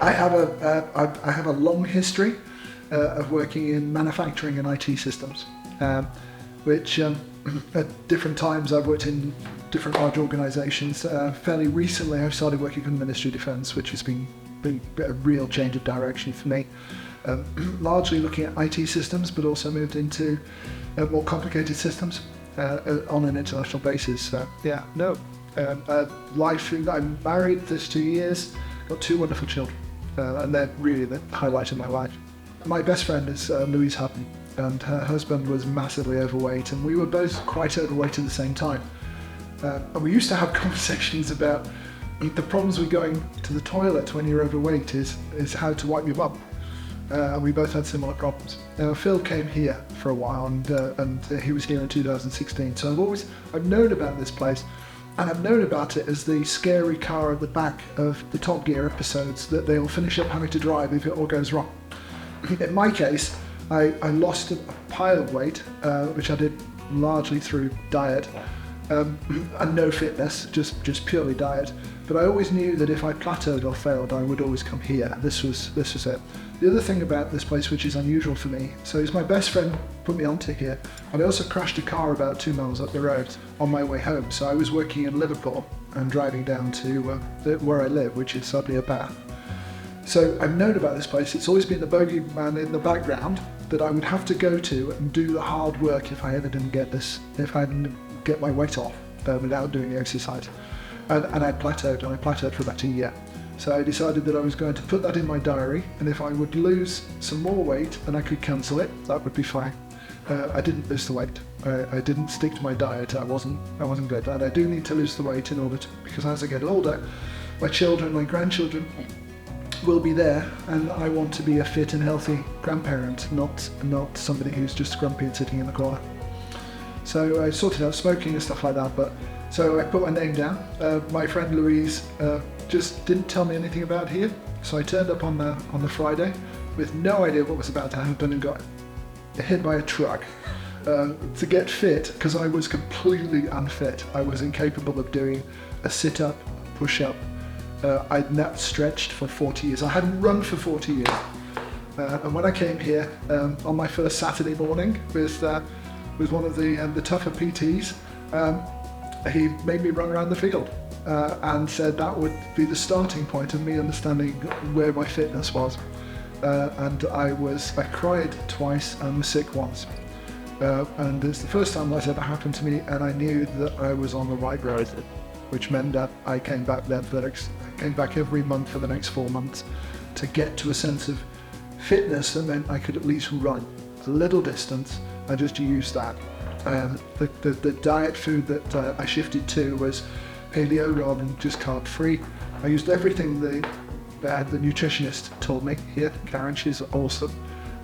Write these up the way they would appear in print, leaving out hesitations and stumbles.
I have a long history of working in manufacturing and IT systems, which at different times I've worked in different large organisations. Fairly recently I've started working for the Ministry of Defence, which has been a real change of direction for me. Largely looking at IT systems, but also moved into more complicated systems on an international basis. Life, I'm married this 2 years, got 2 wonderful children, and they're really the highlight of my life. My best friend is Louise Hutton, and her husband was massively overweight, and we were both quite overweight at the same time. And we used to have conversations about the problems with going to the toilet when you're overweight is how to wipe your bum. And we both had similar problems. Phil came here for a while, and he was here in 2016. So I've known about this place, and I've known about it as the scary car at the back of the Top Gear episodes that they'll finish up having to drive if it all goes wrong. In my case, I lost a pile of weight, which I did largely through diet, and no fitness, just purely diet. But I always knew that if I plateaued or failed, I would always come here. This was it. The other thing about this place, which is unusual for me, so it's my best friend put me onto here, and I also crashed a car about 2 miles up the road on my way home. So I was working in Liverpool and driving down to where I live, which is sadly a Bath. So I've known about this place. It's always been the bogeyman in the background that I would have to go to and do the hard work if I ever didn't get my weight off without doing the exercise. And I plateaued for about a year. So I decided that I was going to put that in my diary, and if I would lose some more weight and I could cancel it, that would be fine. I didn't lose the weight. I didn't stick to my diet. I wasn't good. And I do need to lose the weight in order to, because as I get older, my children, my grandchildren will be there, and I want to be a fit and healthy grandparent, not somebody who's just grumpy and sitting in the corner. So I sorted out smoking and stuff like that, so I put my name down. My friend Louise just didn't tell me anything about here, so I turned up on the Friday with no idea what was about to happen and got hit by a truck to get fit, because I was completely unfit. I was incapable of doing a sit-up, push-up. I'd not stretched for 40 years. I hadn't run for 40 years. And when I came here on my first Saturday morning with one of the tougher PTs, he made me run around the field and said that would be the starting point of me understanding where my fitness was. And I cried twice and was sick once. And it's the first time that's ever happened to me, and I knew that I was on the right road, which meant that I came back every month for the next 4 months to get to a sense of fitness, and then I could at least run a little distance and just use that. The diet food that I shifted to was paleo rather than just carb free. I used everything the nutritionist told me here. Karen, she's awesome,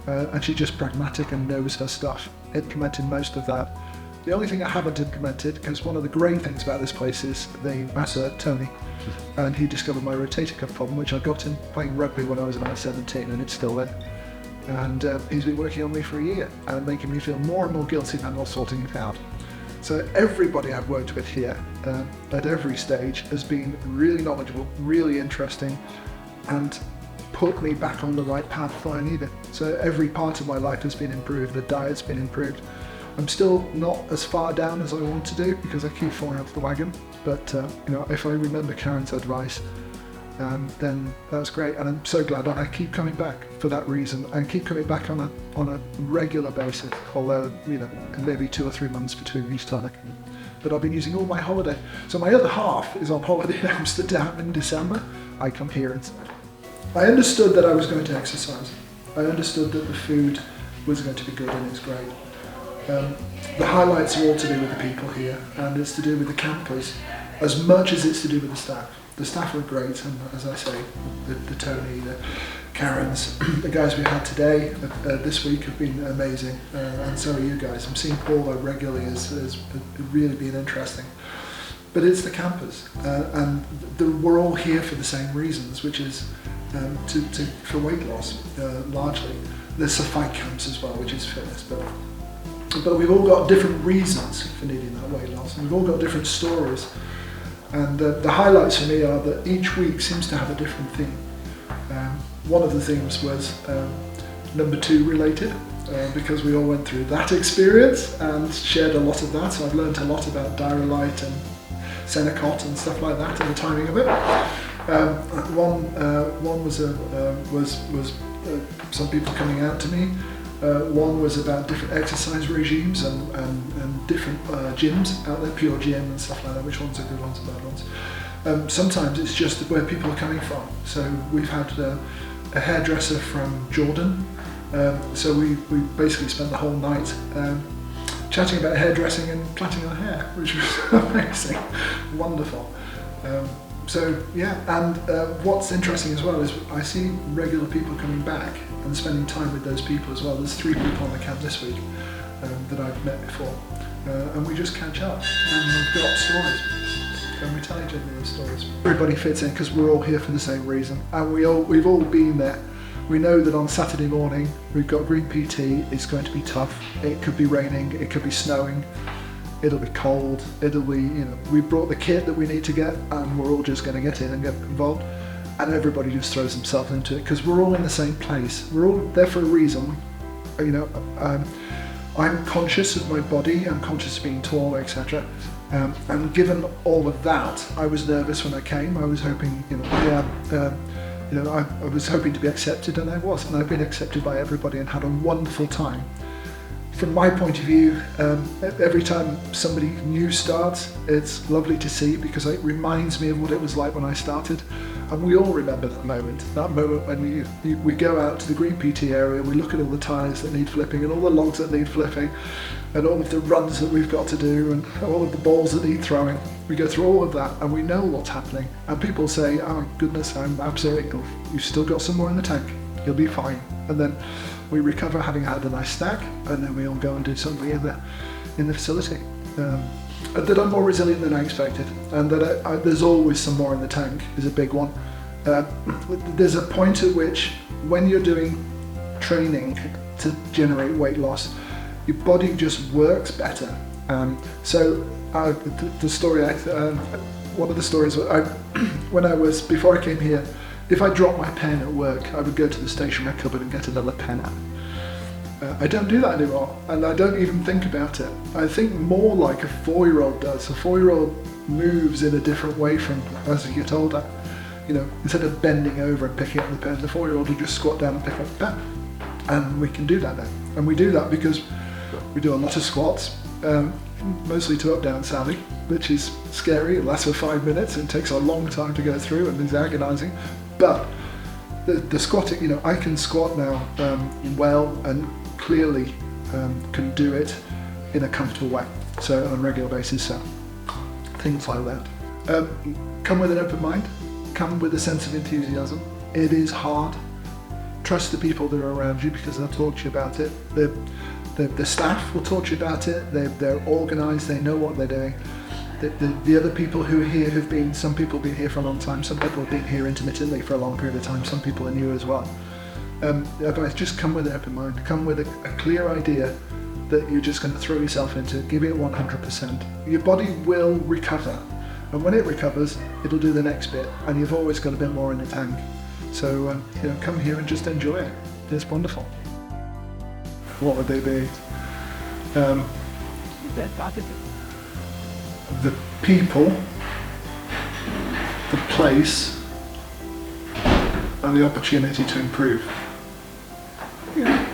and she's just pragmatic and knows her stuff. Implemented most of that. The only thing I haven't implemented, because one of the great things about this place is the master Tony, and he discovered my rotator cuff problem, which I got in playing rugby when I was about 17, and it's still there. And he's been working on me for a year and making me feel more and more guilty and not sorting it out. So everybody I've worked with here at every stage has been really knowledgeable, really interesting, and put me back on the right path that I needed. So every part of my life has been improved, the diet's been improved. I'm still not as far down as I want to do because I keep falling off the wagon, but if I remember Karen's advice, then that's great, and I'm so glad, and I keep coming back for that reason, and keep coming back on a regular basis, although maybe 2 or 3 months between each time. But I've been using all my holiday. So my other half is on holiday in Amsterdam in December. I come here instead. I understood that I was going to exercise. I understood that the food was going to be good, and it's great. The highlights are all to do with the people here, and it's to do with the campers as much as it's to do with the staff. The staff are great, and as I say, the Tony, the Karens, the guys we had today, this week have been amazing, and so are you guys. I'm seeing Paula regularly has really been interesting. But it's the campers, and we're all here for the same reasons, which is for weight loss, largely. There's some fight camps as well, which is fitness, but we've all got different reasons for needing that weight loss, and we've all got different stories. And the highlights for me are that each week seems to have a different theme. One of the themes was number 2 related, because we all went through that experience and shared a lot of that, so I've learned a lot about Diarrhea and Senecot and stuff like that and the timing of it. One was some people coming out to me. One was about different exercise regimes and different gyms out there, pure gym and stuff like that, which ones are good ones and bad ones. Sometimes it's just where people are coming from. So we've had a hairdresser from Jordan, so we basically spent the whole night chatting about hairdressing and plaiting our hair, which was amazing, wonderful. So yeah, and what's interesting as well is I see regular people coming back and spending time with those people as well. There's 3 people on the camp this week that I've met before, and we just catch up and we've got stories and we tell each other those stories. Everybody fits in because we're all here for the same reason, and we've all been there. We know that on Saturday morning we've got Green PT. It's going to be tough. It could be raining, it could be snowing, it'll be cold, it'll be, we brought the kit that we need to get, and we're all just going to get in and get involved, and everybody just throws themselves into it because we're all in the same place. We're all there for a reason. I'm conscious of my body, I'm conscious of being tall, etc. And given all of that, I was nervous when I came. I was hoping, I was hoping to be accepted, and I was, and I've been accepted by everybody and had a wonderful time. From my point of view, every time somebody new starts, it's lovely to see because it reminds me of what it was like when I started. And we all remember that moment when we go out to the Green PT area, we look at all the tyres that need flipping and all the logs that need flipping and all of the runs that we've got to do and all of the balls that need throwing. We go through all of that and we know what's happening. And people say, oh goodness, I'm absolutely cool. You've still got some more in the tank. You'll be fine. And then we recover having had a nice snack, and then we all go and do something in the facility. That I'm more resilient than I expected, and that there's always some more in the tank is a big one. There's a point at which, when you're doing training to generate weight loss, your body just works better. The story, one of the stories, before I came here, if I dropped my pen at work, I would go to the stationery cupboard and get another pen out. I don't do that anymore, and I don't even think about it. I think more like a 4-year-old does. A 4-year-old moves in a different way from as you get older. Instead of bending over and picking up the pen, the 4-year-old will just squat down and pick up the pen. And we can do that now. And we do that because we do a lot of squats, mostly to up-down Sally, which is scary. It lasts for 5 minutes and takes a long time to go through and is agonizing. But the squatting, I can squat now well and clearly can do it in a comfortable way, so on a regular basis. So things like that. Come with an open mind, come with a sense of enthusiasm. It is hard. Trust the people that are around you because they'll talk to you about it. The staff will talk to you about it. They're organised, they know what they're doing. The other people who are here some people have been here for a long time, some people have been here intermittently for a long period of time, some people are new as well. Advice, just come with an open mind, come with a clear idea that you're just going to throw yourself into, give it 100%. Your body will recover, and when it recovers, it'll do the next bit, and you've always got a bit more in the tank. So, come here and just enjoy it. It's wonderful. What would they be? The people, the place, and the opportunity to improve. Yeah.